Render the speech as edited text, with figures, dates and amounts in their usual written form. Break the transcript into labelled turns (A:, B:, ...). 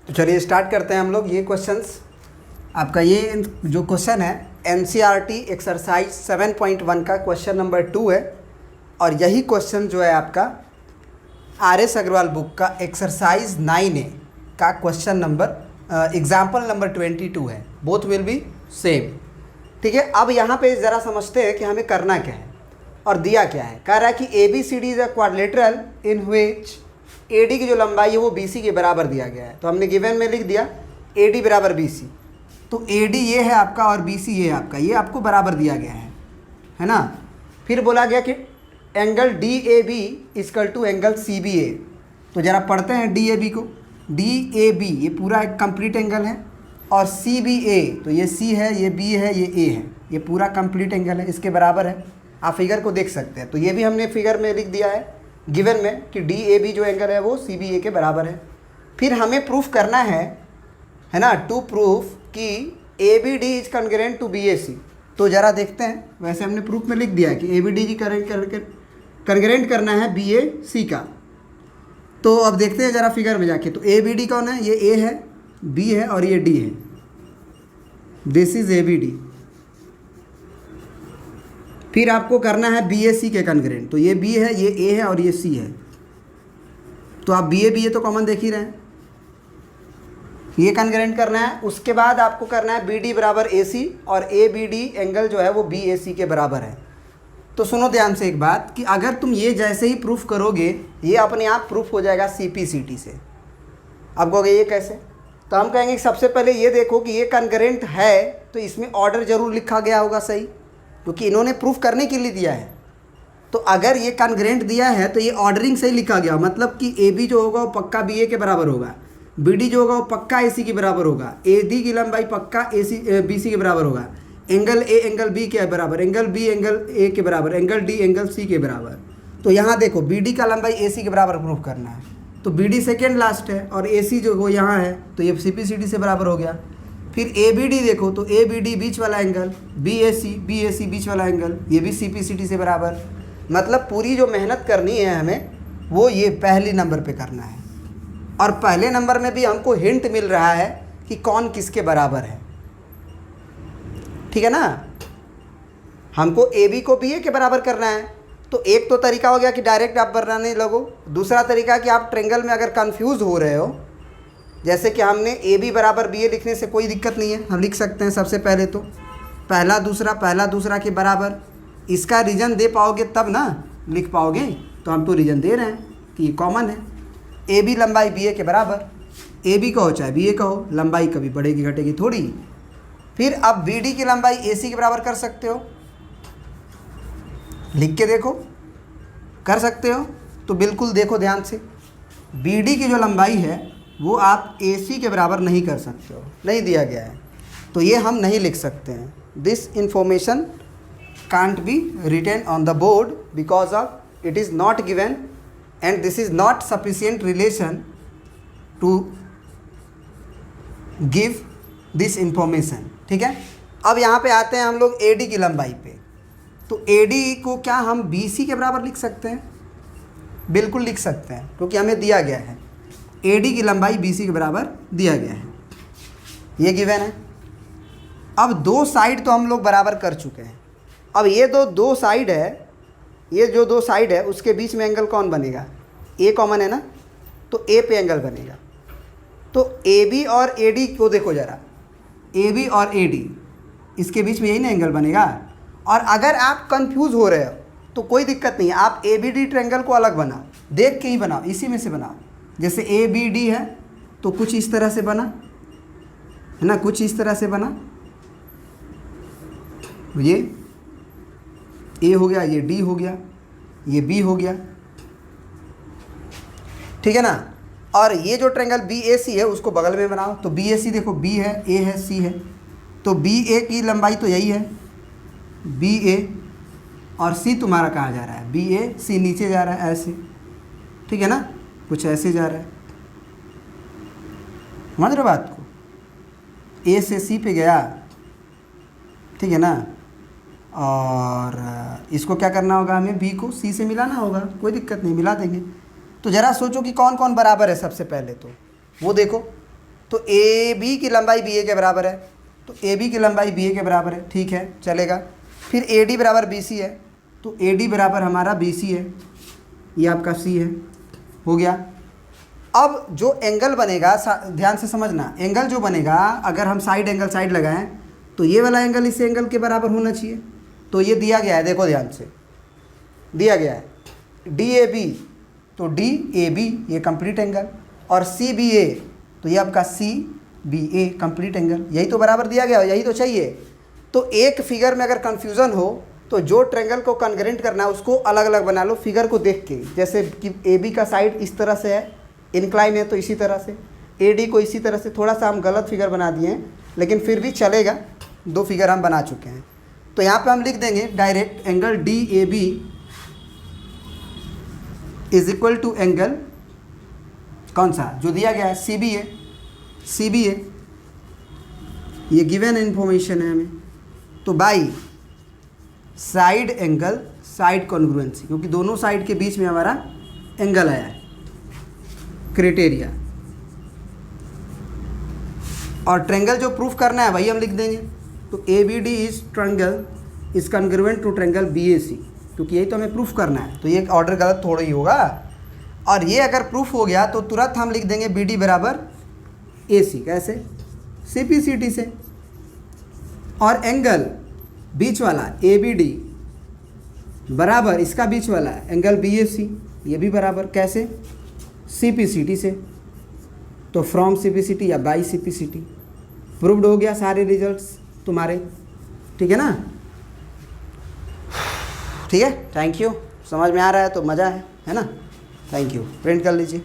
A: तो चलिए स्टार्ट करते हैं हम लोग। ये क्वेश्चंस आपका ये जो क्वेश्चन है एनसीईआरटी एक्सरसाइज 7.1 का क्वेश्चन नंबर 2 है और यही क्वेश्चन जो है आपका आर.एस. अग्रवाल बुक का एक्सरसाइज 9A का क्वेश्चन नंबर एग्जाम्पल नंबर 22 है। Both will be same. ठीक है, अब यहाँ पे ज़रा समझते हैं कि हमें करना क्या है और दिया क्या है। कह रहा है कि A B C D is a quadrilateral in which A D की जो लंबाई है वो बी सी के बराबर दिया गया है। तो हमने गिवन में लिख दिया ए डी बराबर बी सी। तो ए डी ये है आपका और बी सी ये है आपका, ये आपको बराबर दिया गया है ना। फिर बोला गया कि angle D A B equal to angle C B A. तो ज़रा पढ़ते हैं डी ए बी को। डी ए बी ये पूरा एक कंप्लीट एंगल है और सी बी ए तो ये सी है, ये बी है, ये ए है, ये पूरा कंप्लीट एंगल है, इसके बराबर है। आप फिगर को देख सकते हैं। तो ये भी हमने फिगर में लिख दिया है गिवन में कि डी ए बी जो एंगल है वो सी बी ए के बराबर है। फिर हमें प्रूफ करना है ना, टू प्रूफ कि A B D is congruent to B A C. तो ज़रा देखते हैं, वैसे हमने प्रूफ में लिख दिया है कि A B D G congruent करना है बी ए सी का। तो अब देखते हैं ज़रा फिगर में जाके। तो ए बी डी कौन है? ये ए है, बी है और ये डी है। This is A B D. फिर आपको करना है बी ए सी के कॉन्ग्रुएंट। तो ये बी है, ये ए है और ये सी है। तो आप बी ए तो कॉमन देख ही रहे हैं, ये कॉन्ग्रुएंट करना है। उसके बाद आपको करना है बी डी बराबर ए सी और ए बी डी एंगल जो है वो बी ए सी के बराबर है। तो सुनो ध्यान से एक बात कि अगर तुम ये जैसे ही प्रूफ करोगे ये अपने आप प्रूफ हो जाएगा सी पी सी टी से। अब कहोगे ये कैसे? तो हम कहेंगे कि सबसे पहले ये देखो कि ये कॉन्ग्रुएंट है तो इसमें ऑर्डर जरूर लिखा गया होगा सही, क्योंकि इन्होंने प्रूफ करने के लिए दिया है। तो अगर ये कॉन्ग्रुएंट दिया है तो ये ऑर्डरिंग सही लिखा गया, मतलब कि ए बी जो होगा वो पक्का बी ए के बराबर होगा, बी डी जो होगा वो पक्का ए सी के बराबर होगा, ए डी की लंबाई पक्का ए सी बी सी के बराबर होगा, एंगल ए एंगल बी के बराबर, एंगल बी एंगल ए के बराबर, एंगल डी एंगल सी के बराबर। तो यहाँ देखो बी डी का लंबाई ए सी के बराबर प्रूफ करना है। तो बी डी सेकेंड लास्ट है और ए सी जो वो यहाँ है तो ये सी पी सी डी से बराबर हो गया। फिर ए बी डी देखो तो ए बी डी बीच वाला एंगल, बी ए सी बीच वाला एंगल, ये भी सी पी सी डी से बराबर। मतलब पूरी जो मेहनत करनी है हमें वो ये पहली नंबर पे करना है। और पहले नंबर में भी हमको हिंट मिल रहा है कि कौन किसके बराबर है। ठीक है ना, हमको ए बी को बी ए के बराबर करना है। तो एक तो तरीका हो गया कि डायरेक्ट आप बनाने लगो। दूसरा तरीका कि आप ट्रायंगल में अगर कंफ्यूज हो रहे हो, जैसे कि हमने ए बी बराबर बी ए लिखने से कोई दिक्कत नहीं है, हम लिख सकते हैं। सबसे पहले तो पहला दूसरा के बराबर। इसका रीजन दे पाओगे तब ना लिख पाओगे। तो हम तो रीजन दे रहे हैं कि ये कॉमन है। ए बी लंबाई बी ए के बराबर, ए बी कहो चाहे बी ए कहो, लंबाई कभी बढ़ेगी घटेगी थोड़ी। फिर अब बी डी की लंबाई ए सी के बराबर कर सकते हो, लिख के देखो, कर सकते हो। तो बिल्कुल देखो ध्यान से, बी डी की जो लंबाई है वो आप ए सी के बराबर नहीं कर सकते हो, नहीं दिया गया है। तो ये हम नहीं लिख सकते हैं। This information can't be written on the board because of it is not given and this is not sufficient relation to give this information। ठीक है, अब यहाँ पे आते हैं हम लोग ए डी की लंबाई पे। तो ए डी को क्या हम बी सी के बराबर लिख सकते हैं? बिल्कुल लिख सकते हैं, क्योंकि हमें दिया गया है ए डी की लंबाई बी सी के बराबर दिया गया है, ये गिवन है। अब दो साइड तो हम लोग बराबर कर चुके हैं। अब ये दो साइड है, ये जो दो साइड है उसके बीच में एंगल कौन बनेगा? ए कॉमन है ना, तो ए पे एंगल बनेगा। तो ए बी और ए डी को देखो ज़रा, ए बी और ए डी इसके बीच में यही ना एंगल बनेगा। और अगर आप कंफ्यूज हो रहे हो तो कोई दिक्कत नहीं है, आप ए बी डी ट्रायंगल को अलग बनाओ, देख के ही बनाओ, इसी में से बनाओ। जैसे ए बी डी है तो कुछ इस तरह से बना है ना, कुछ इस तरह से बना। ये ए हो गया, ये डी हो गया, ये बी हो गया। ठीक है ना। और ये जो ट्रायंगल बी ए सी है उसको बगल में बनाओ। तो बी ए सी देखो, बी है, ए है, सी है। तो बी ए की लंबाई तो यही है, बी ए, और सी तुम्हारा कहाँ जा रहा है? बी ए सी नीचे जा रहा है ऐसे। ठीक है ना, कुछ ऐसे जा रहा है, समझ रहे हो बात को? ए से सी पे गया, ठीक है ना। और इसको क्या करना होगा, हमें बी को सी से मिलाना होगा, कोई दिक्कत नहीं, मिला देंगे। तो ज़रा सोचो कि कौन कौन बराबर है। सबसे पहले तो वो देखो, तो ए बी की लंबाई बी ए के बराबर है, तो ए बी की लंबाई बी ए के बराबर है, ठीक है चलेगा। फिर ए डी बराबर बी सी है, तो ए डी बराबर हमारा बी सी है, ये आपका सी है, हो गया। अब जो एंगल बनेगा, ध्यान से समझना, एंगल जो बनेगा अगर हम साइड एंगल साइड लगाएं तो ये वाला एंगल इस एंगल के बराबर होना चाहिए। तो ये दिया गया है, देखो ध्यान से दिया गया है डी ए बी, तो डी ए बी ये कंप्लीट एंगल, और सी बी ए तो ये आपका सी बी ए कंप्लीट एंगल, यही तो बराबर दिया गया, यही तो चाहिए। तो एक फिगर में अगर कन्फ्यूज़न हो तो जो ट्रायंगल को कॉन्ग्रेंट करना है उसको अलग अलग बना लो फिगर को देख के। जैसे कि ए बी का साइड इस तरह से है, इंक्लाइन है, तो इसी तरह से ए डी को इसी तरह से, थोड़ा सा हम गलत फिगर बना दिए हैं लेकिन फिर भी चलेगा, दो फिगर हम बना चुके हैं। तो यहाँ पे हम लिख देंगे direct angle D A B is equal to angle कौन सा जो दिया गया है, सी बी ए, सी बी ए ये गिवन इन्फॉर्मेशन है हमें। तो by side angle side congruency, क्योंकि दोनों साइड के बीच में हमारा एंगल आया है, क्राइटेरिया। और ट्रायंगल जो प्रूफ करना है वही हम लिख देंगे। तो A B D is triangle is congruent to triangle B A C, क्योंकि यही तो हमें प्रूफ करना है, तो ये ऑर्डर गलत थोड़ा ही होगा। और ये अगर प्रूफ हो गया तो तुरंत हम लिख देंगे बी डी बराबर ए सी, कैसे, सी पी सी टी से। और एंगल बीच वाला ए बी डी बराबर इसका बीच वाला एंगल बी ए सी, ये भी बराबर कैसे, सी पी सी टी से। तो from C P C T या by C P C T, proved हो गया सारे रिजल्ट्स तुम्हारे, ठीक है ना। ठीक है, थैंक यू। समझ में आ रहा है तो मज़ा है ना। थैंक यू, प्रिंट कर लीजिए।